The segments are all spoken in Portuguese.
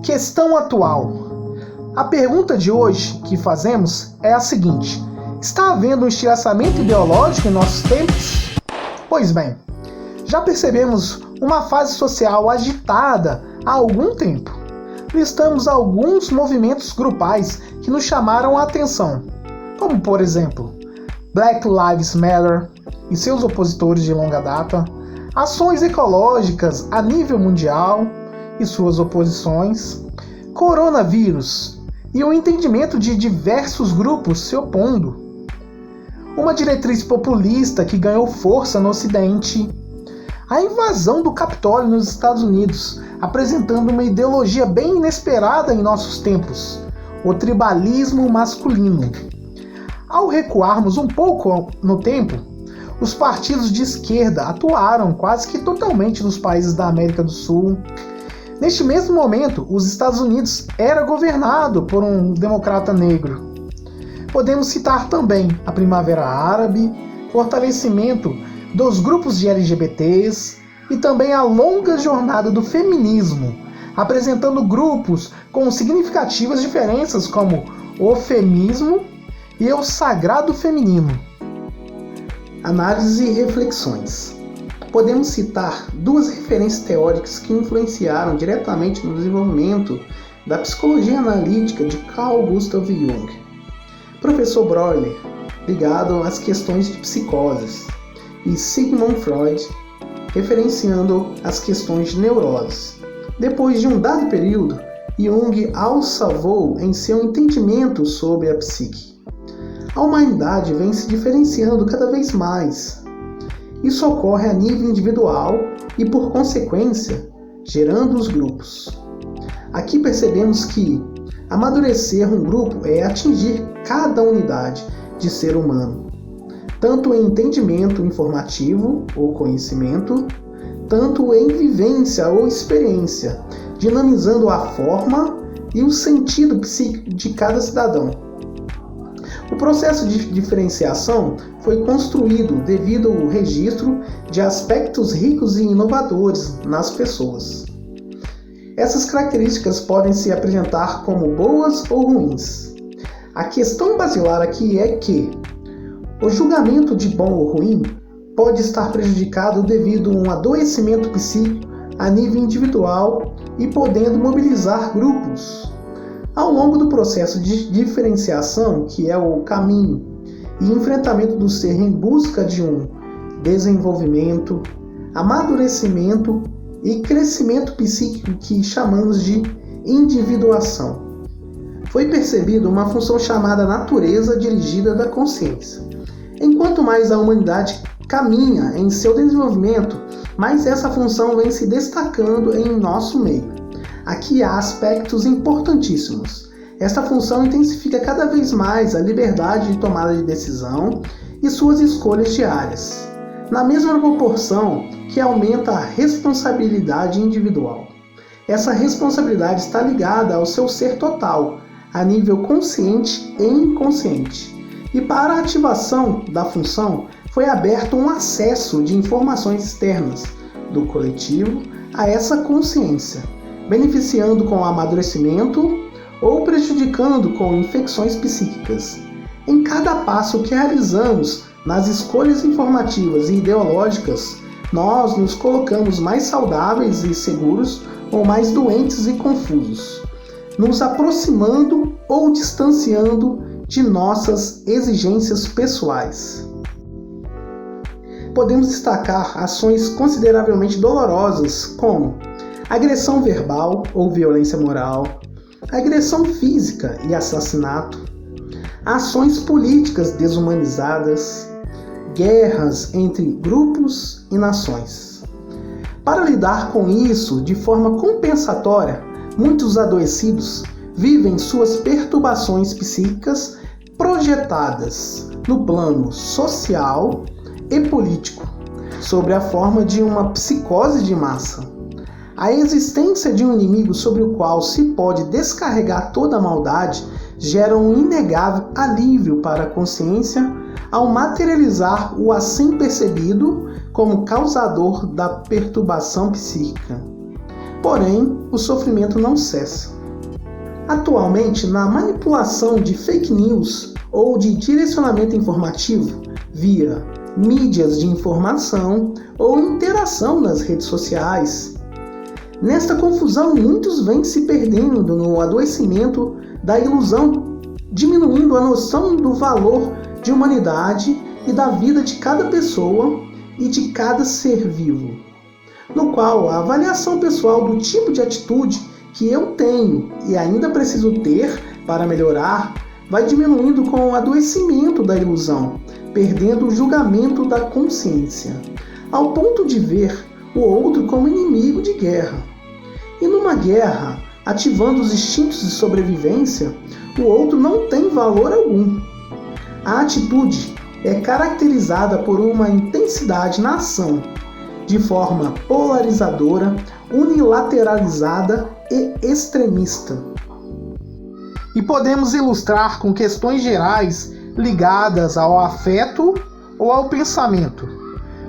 Questão atual. A pergunta de hoje que fazemos é a seguinte: está havendo um estilhaçamento ideológico em nossos tempos? Pois bem, já percebemos uma fase social agitada há algum tempo. Listamos alguns movimentos grupais que nos chamaram a atenção, como por exemplo, Black Lives Matter e seus opositores de longa data, ações ecológicas a nível mundial e suas oposições, coronavírus e o entendimento de diversos grupos se opondo, uma diretriz populista que ganhou força no Ocidente, a invasão do Capitólio nos Estados Unidos, apresentando uma ideologia bem inesperada em nossos tempos, o tribalismo masculino. Ao recuarmos um pouco no tempo, os partidos de esquerda atuaram quase que totalmente nos países da América do Sul. Neste mesmo momento, os Estados Unidos era governado por um democrata negro. Podemos citar também a Primavera Árabe, fortalecimento dos grupos de LGBTs e também a longa jornada do feminismo, apresentando grupos com significativas diferenças como o feminismo e o sagrado feminino. Análise e reflexões. Podemos citar duas referências teóricas que influenciaram diretamente no desenvolvimento da psicologia analítica de Carl Gustav Jung. Professor Breuer, ligado às questões de psicoses, e Sigmund Freud, referenciando as questões de neurose. Depois de um dado período, Jung alçavou em seu entendimento sobre a psique. A humanidade vem se diferenciando cada vez mais. Isso ocorre a nível individual e, por consequência, gerando os grupos. Aqui percebemos que amadurecer um grupo é atingir cada unidade de ser humano, tanto em entendimento informativo ou conhecimento, tanto em vivência ou experiência, dinamizando a forma e o sentido psíquico de cada cidadão. O processo de diferenciação foi construído devido ao registro de aspectos ricos e inovadores nas pessoas. Essas características podem se apresentar como boas ou ruins. A questão basilar aqui é que o julgamento de bom ou ruim pode estar prejudicado devido a um adoecimento psíquico a nível individual e podendo mobilizar grupos. Ao longo do processo de diferenciação, que é o caminho e enfrentamento do ser em busca de um desenvolvimento, amadurecimento e crescimento psíquico que chamamos de individuação, foi percebida uma função chamada natureza dirigida da consciência. Enquanto mais a humanidade caminha em seu desenvolvimento, mais essa função vem se destacando em nosso meio. Aqui há aspectos importantíssimos. Esta função intensifica cada vez mais a liberdade de tomada de decisão e suas escolhas diárias, na mesma proporção que aumenta a responsabilidade individual. Essa responsabilidade está ligada ao seu ser total, a nível consciente e inconsciente. E para a ativação da função, foi aberto um acesso de informações externas do coletivo a essa consciência, beneficiando com o amadurecimento ou prejudicando com infecções psíquicas. Em cada passo que realizamos nas escolhas informativas e ideológicas, nós nos colocamos mais saudáveis e seguros ou mais doentes e confusos, nos aproximando ou distanciando de nossas exigências pessoais. Podemos destacar ações consideravelmente dolorosas como agressão verbal ou violência moral, agressão física e assassinato, ações políticas desumanizadas, guerras entre grupos e nações. Para lidar com isso de forma compensatória, muitos adoecidos vivem suas perturbações psíquicas projetadas no plano social e político, sob a forma de uma psicose de massa. A existência de um inimigo sobre o qual se pode descarregar toda a maldade gera um inegável alívio para a consciência ao materializar o assim percebido como causador da perturbação psíquica. Porém, o sofrimento não cessa. Atualmente, na manipulação de fake news ou de direcionamento informativo via mídias de informação ou interação nas redes sociais, nesta confusão muitos vêm se perdendo no adoecimento da ilusão, diminuindo a noção do valor de humanidade e da vida de cada pessoa e de cada ser vivo, no qual a avaliação pessoal do tipo de atitude que eu tenho e ainda preciso ter para melhorar vai diminuindo com o adoecimento da ilusão, perdendo o julgamento da consciência, ao ponto de ver o outro como inimigo de guerra. E numa guerra, ativando os instintos de sobrevivência, o outro não tem valor algum. A atitude é caracterizada por uma intensidade na ação, de forma polarizadora, unilateralizada e extremista. E podemos ilustrar com questões gerais ligadas ao afeto ou ao pensamento,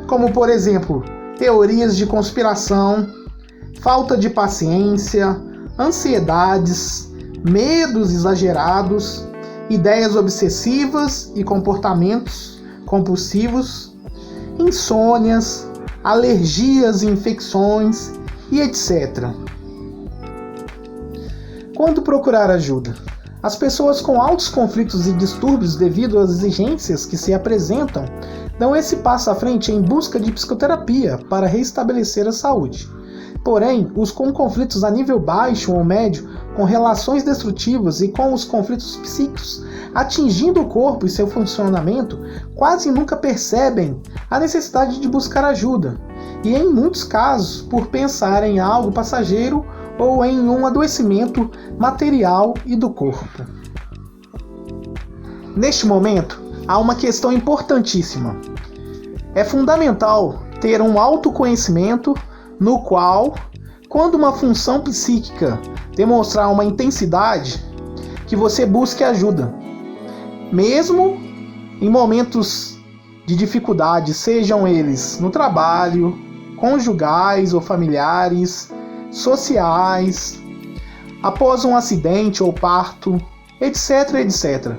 como por exemplo, teorias de conspiração, falta de paciência, ansiedades, medos exagerados, ideias obsessivas e comportamentos compulsivos, insônias, alergias e infecções e etc. Quando procurar ajuda? As pessoas com altos conflitos e distúrbios devido às exigências que se apresentam dão esse passo à frente em busca de psicoterapia para restabelecer a saúde. Porém, os com conflitos a nível baixo ou médio, com relações destrutivas e com os conflitos psíquicos atingindo o corpo e seu funcionamento, quase nunca percebem a necessidade de buscar ajuda, e em muitos casos, por pensar em algo passageiro ou em um adoecimento material e do corpo. Neste momento, há uma questão importantíssima. É fundamental ter um autoconhecimento no qual, quando uma função psíquica demonstrar uma intensidade, que você busque ajuda. Mesmo em momentos de dificuldade, sejam eles no trabalho, conjugais ou familiares, sociais, após um acidente ou parto, etc, etc.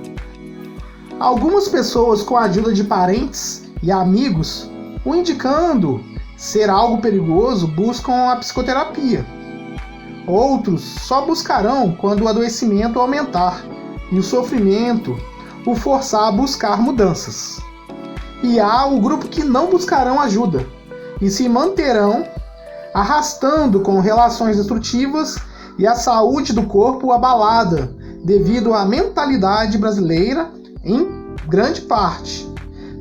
Algumas pessoas, com a ajuda de parentes e amigos, o indicando ser algo perigoso, buscam a psicoterapia. Outros só buscarão quando o adoecimento aumentar e o sofrimento o forçar a buscar mudanças. E há o grupo que não buscarão ajuda e se manterão arrastando com relações destrutivas e a saúde do corpo abalada devido à mentalidade brasileira, em grande parte,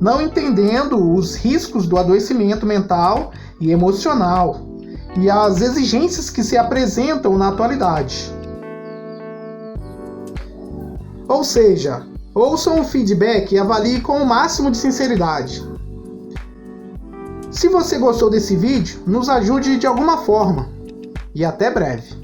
não entendendo os riscos do adoecimento mental e emocional e as exigências que se apresentam na atualidade. Ou seja, ouçam o feedback e avaliem com o máximo de sinceridade. Se você gostou desse vídeo, nos ajude de alguma forma. E até breve.